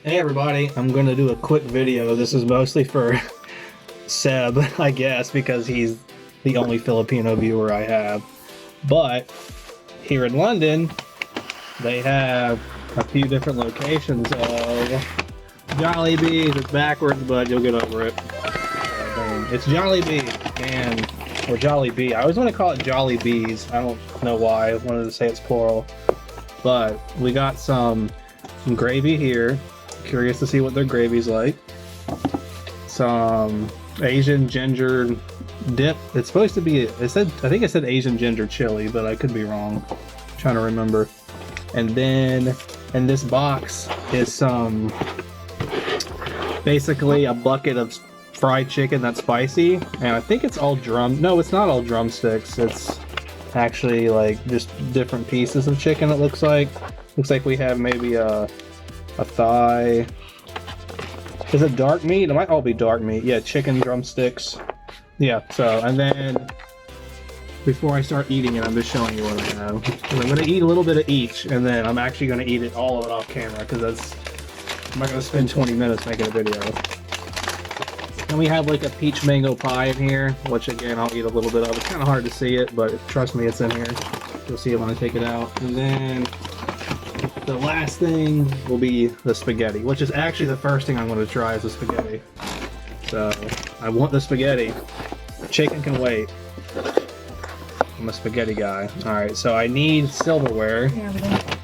Hey everybody, I'm going to do a quick video. This is mostly for Seb, I guess, because he's the only Filipino viewer I have. But here in London, they have a few different locations of Jollibee. It's backwards, but you'll get over it. It's Jollibee, or Jollibee. I always want to call it Jollibees. I don't know why. I wanted to say it's plural. But we got some gravy here. Curious to see what their gravy's like. Some Asian ginger dip. It's supposed to be, I think it said Asian ginger chili, but I could be wrong. I'm trying to remember. And then in this box is some, basically a bucket of fried chicken that's spicy. And I think it's all no, it's not all drumsticks. It's actually like just different pieces of chicken, it looks like. Looks like we have maybe a thigh. Is it dark meat? It might all be dark meat. Yeah, chicken drumsticks. Yeah, so, and then before I start eating it, I'm just showing you what I have. And I'm going to eat a little bit of each, and then I'm actually going to eat it, all of it off camera, because I'm not going to spend 20 minutes making a video. And we have like a peach mango pie in here, which again, I'll eat a little bit of. It's kind of hard to see it, but trust me, it's in here. You'll see it when I take it out. And then the last thing will be the spaghetti, which is actually the first thing I'm going to try is the spaghetti. So, I want the spaghetti. Chicken can wait. I'm a spaghetti guy. Alright, so I need silverware. Yeah,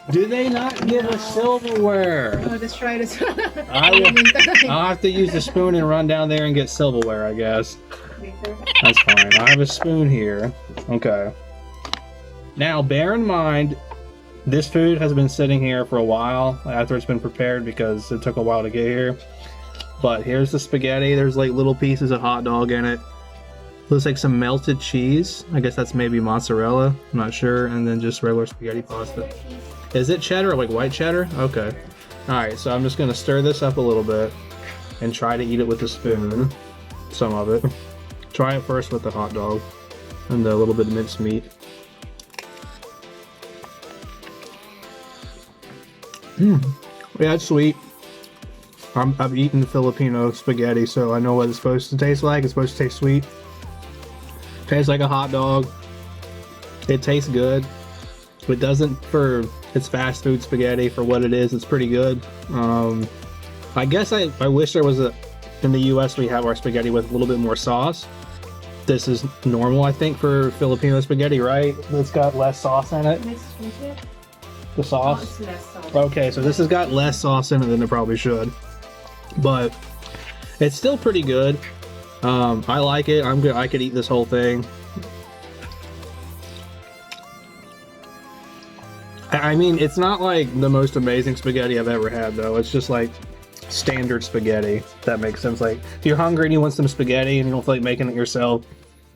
Do they not give us silverware? no, just try this. I'll have to use the spoon and run down there and get silverware, I guess. That's fine. I have a spoon here. Okay. Now, bear in mind, this food has been sitting here for a while after it's been prepared because it took a while to get here. But here's the spaghetti. There's like little pieces of hot dog in it. Looks like some melted cheese. I guess that's maybe mozzarella. I'm not sure. And then just regular spaghetti pasta. Is it cheddar or like white cheddar? Okay. Alright, so I'm just going to stir this up a little bit and try to eat it with a spoon. Some of it. Try it first with the hot dog and a little bit of minced meat. Yeah, it's sweet. I've eaten Filipino spaghetti, so I know what it's supposed to taste like. It's supposed to taste sweet. Tastes like a hot dog. It tastes good. It doesn't for its fast food spaghetti. For what it is, it's pretty good. I guess I wish there was in the US we have our spaghetti with a little bit more sauce. This is normal, I think, for Filipino spaghetti, right? It's got less sauce in it. The sauce? Oh, it's less sauce. Okay, so this has got less sauce in it than it probably should. But it's still pretty good. I like it. I'm good. I could eat this whole thing. I mean, it's not like the most amazing spaghetti I've ever had, though. It's just like standard spaghetti, if that makes sense. Like, if you're hungry and you want some spaghetti and you don't feel like making it yourself,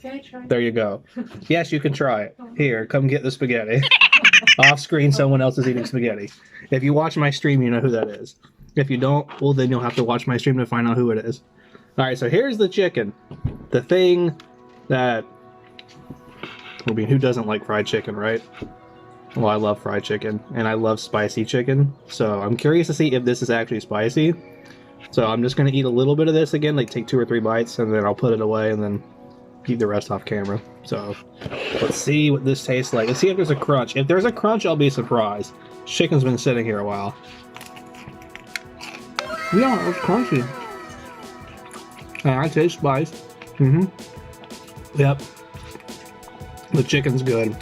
Can I try? there you go. Yes, you can try it. Here, come get the spaghetti. Off screen, someone else is eating spaghetti. If you watch my stream, you know who that is. If you don't, well, then you'll have to watch my stream to find out who it is. Alright, so here's the chicken. The thing that... I mean, who doesn't like fried chicken, right? Well, I love fried chicken, and I love spicy chicken. So I'm curious to see if this is actually spicy. So I'm just going to eat a little bit of this again, like take 2 or 3 bites, and then I'll put it away, and then keep the rest off camera. So let's see what this tastes like. Let's see if there's a crunch. If there's a crunch, I'll be surprised. Chicken's been sitting here a while. Yeah, it's crunchy. And I taste spice. Yep. The chicken's good.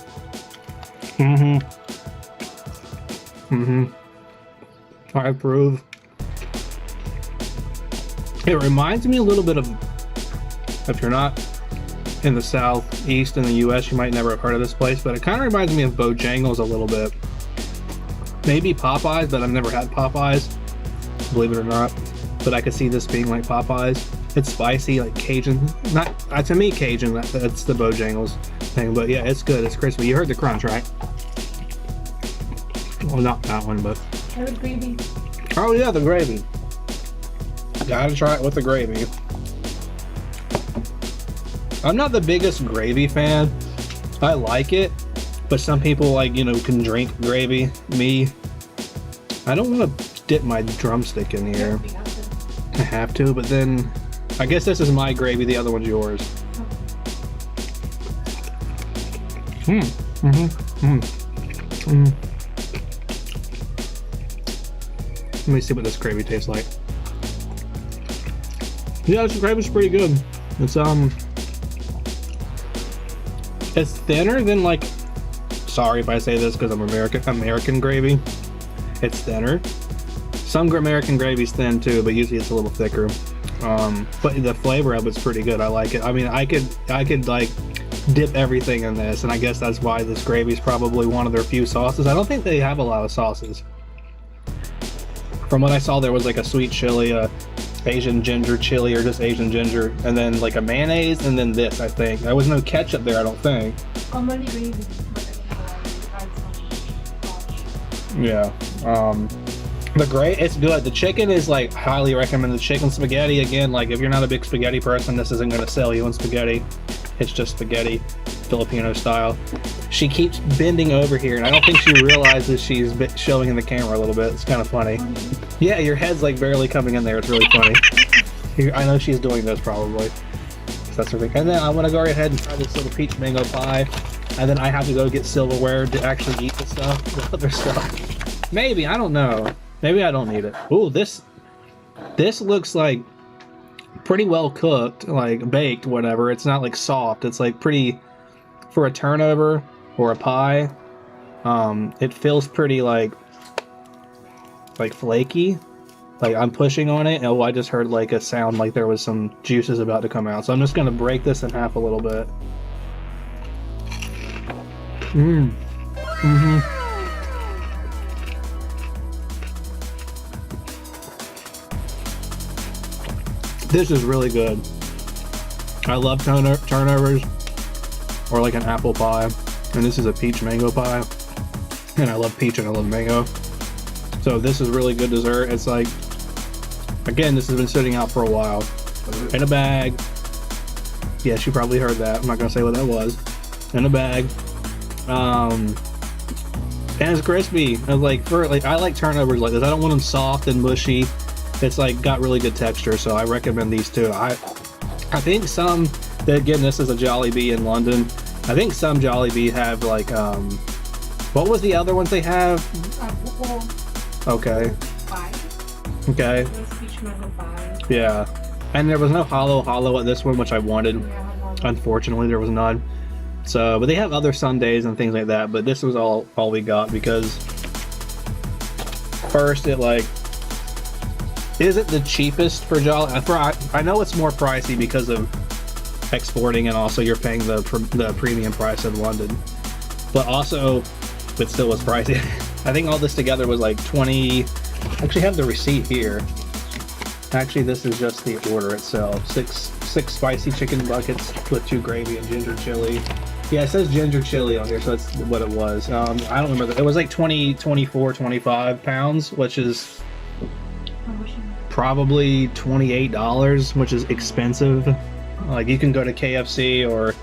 I approve. It reminds me a little bit of, if you're not in the southeast in the US, you might never have heard of this place, but it kind of reminds me of Bojangles a little bit. Maybe Popeyes, but I've never had Popeyes, believe it or not. But I could see this being like Popeyes. It's spicy, like Cajun. Not to me, Cajun. That's the Bojangles thing. But yeah, it's good. It's crispy. You heard the crunch, right? Well, not that one, but. Try with gravy. Oh yeah, the gravy. Gotta try it with the gravy. I'm not the biggest gravy fan. I like it, but some people, like, you know, can drink gravy. Me, I don't want to dip my drumstick in here. We have to. I have to, but then I guess this is my gravy, the other one's yours. Let me see what this gravy tastes like. Yeah, this gravy's pretty good. It's thinner than like, sorry if I say this because I'm American gravy. It's thinner. Some American gravy's thin too, but usually it's a little thicker. But the flavor of it's pretty good. I like it. I mean, I could like dip everything in this, and I guess that's why this gravy is probably one of their few sauces. I don't think they have a lot of sauces. From what I saw, there was like a sweet chili, Asian ginger chili, or just Asian ginger, and then like a mayonnaise, and then this, I think. There was no ketchup there, I don't think. Commonly gravy, but add some sauce. Yeah. It's good. The chicken is like highly recommended. Chicken spaghetti, again, like if you're not a big spaghetti person, this isn't going to sell you on spaghetti. It's just spaghetti, Filipino style. She keeps bending over here, and I don't think she realizes she's showing in the camera a little bit. It's kind of funny. Yeah, your head's like barely coming in there. It's really funny. I know she's doing this probably. That's her thing. And then I want to go ahead and try this little peach mango pie, and then I have to go get silverware to actually eat the stuff, the other stuff. Maybe, I don't know. Maybe I don't need it. Ooh, this looks like pretty well cooked, like baked, whatever. It's not like soft. It's like pretty, for a turnover or a pie, it feels pretty like flaky. Like I'm pushing on it. Oh, I just heard like a sound like there was some juices about to come out. So I'm just gonna break this in half a little bit. This is really good. I love turnovers, or like an apple pie, and this is a peach mango pie, and I love peach and I love mango. So this is really good dessert. It's like, again, this has been sitting out for a while. In a bag. Yes, you probably heard that. I'm not gonna say what that was. In a bag. And it's crispy. I like turnovers like this. I don't want them soft and mushy. It's like got really good texture, so I recommend these two. I think some, again, this is a Jollibee in London. I think some Jollibee have like, what was the other ones they have? Okay. Pie. Okay. Peach mango pie. Yeah. And there was no hollow at this one, which I wanted. Unfortunately, there was none. So, but they have other sundaes and things like that, but this was all we got because first it like isn't the cheapest for Jolly. I know it's more pricey because of exporting, and also you're paying the premium price of London, but also it still was pricey. I think all this together was like 20. I actually have the receipt here. Actually, this is just the order itself. Six spicy chicken buckets with 2 gravy and ginger chili. Yeah, it says ginger chili on here, so that's what it was. I don't remember. It was like 24, 25 pounds, which is probably $28, which is expensive. Like you can go to KFC or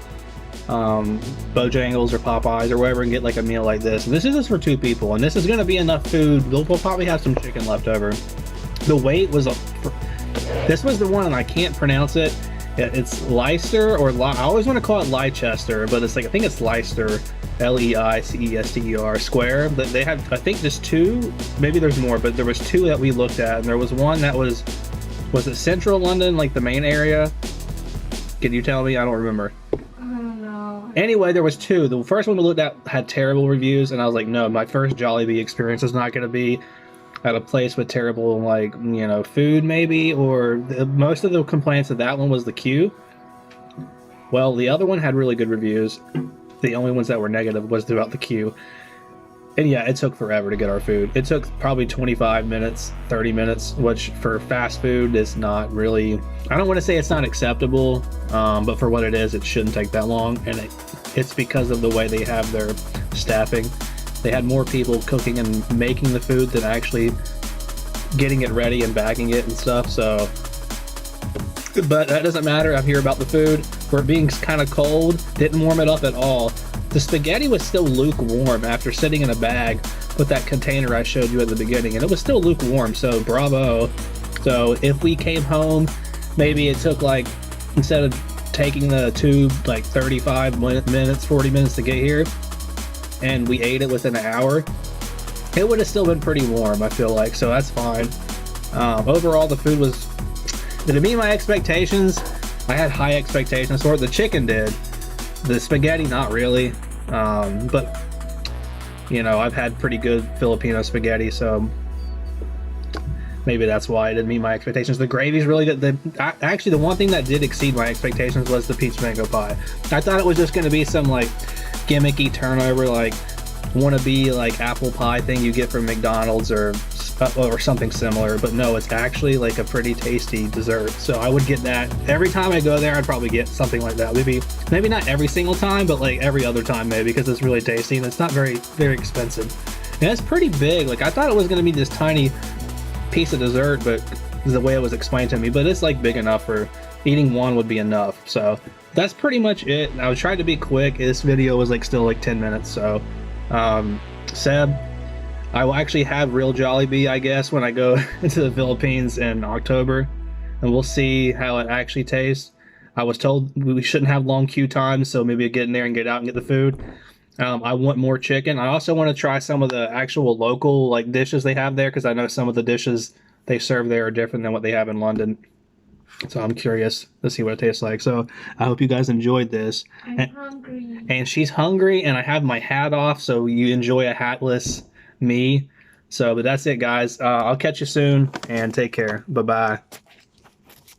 Bojangles or Popeyes or wherever and get like a meal like this. And this is just for 2 people, and this is going to be enough food. We'll probably have some chicken left over. The weight was this was the one, and I can't pronounce it. It's Leicester, or I always want to call it Leicester, but it's like, I think it's Leicester, Leicester square. But they have, I think, just 2. Maybe there's more, but there was 2 that we looked at, and there was one that was it central London, like the main area? Can you tell me? I don't remember. I don't know. Anyway, there was 2. The first one we looked at had terrible reviews, and I was like, no, my first Jollibee experience is not going to be at a place with terrible, like, you know, food maybe, or most of the complaints of that one was the queue. Well, the other one had really good reviews. The only ones that were negative was throughout the queue. And yeah, it took forever to get our food. It took probably 25 minutes, 30 minutes, which for fast food is not really, I don't want to say it's not acceptable, but for what it is, it shouldn't take that long. And it's because of the way they have their staffing. They had more people cooking and making the food than actually getting it ready and bagging it and stuff. So, but that doesn't matter. I'm here about the food. For it being kind of cold, didn't warm it up at all. The spaghetti was still lukewarm after sitting in a bag with that container I showed you at the beginning, and it was still lukewarm, so bravo. So if we came home, maybe it took like, instead of taking the tube like 35 minutes, 40 minutes to get here, and we ate it within an hour, it would have still been pretty warm, I feel like, so that's fine. Overall, the food was, did it meet my expectations? I had high expectations for it. The chicken did. The spaghetti, not really. But, you know, I've had pretty good Filipino spaghetti, so maybe that's why it didn't meet my expectations. The gravy's really good. Actually, the one thing that did exceed my expectations was the peach mango pie. I thought it was just going to be some, like, gimmicky turnover, like, wannabe, like, apple pie thing you get from McDonald's or something similar, but no, it's actually like a pretty tasty dessert. So I would get that every time I go there. I'd probably get something like that. Maybe not every single time, but like every other time maybe, because it's really tasty and it's not very expensive. And it's pretty big. Like I thought it was going to be this tiny piece of dessert, but the way it was explained to me, but it's like big enough for eating one would be enough. So that's pretty much it. I was trying to be quick. This video was like still like 10 minutes. So Seb, I will actually have real Jollibee, I guess, when I go to the Philippines in October, and we'll see how it actually tastes. I was told we shouldn't have long queue times, so maybe get in there and get out and get the food. I want more chicken. I also want to try some of the actual local like dishes they have there, because I know some of the dishes they serve there are different than what they have in London. So I'm curious to see what it tastes like. So I hope you guys enjoyed this. I'm hungry. And she's hungry, and I have my hat off, so you enjoy a hatless me. So, but that's it, guys. I'll catch you soon, and take care. Bye-bye.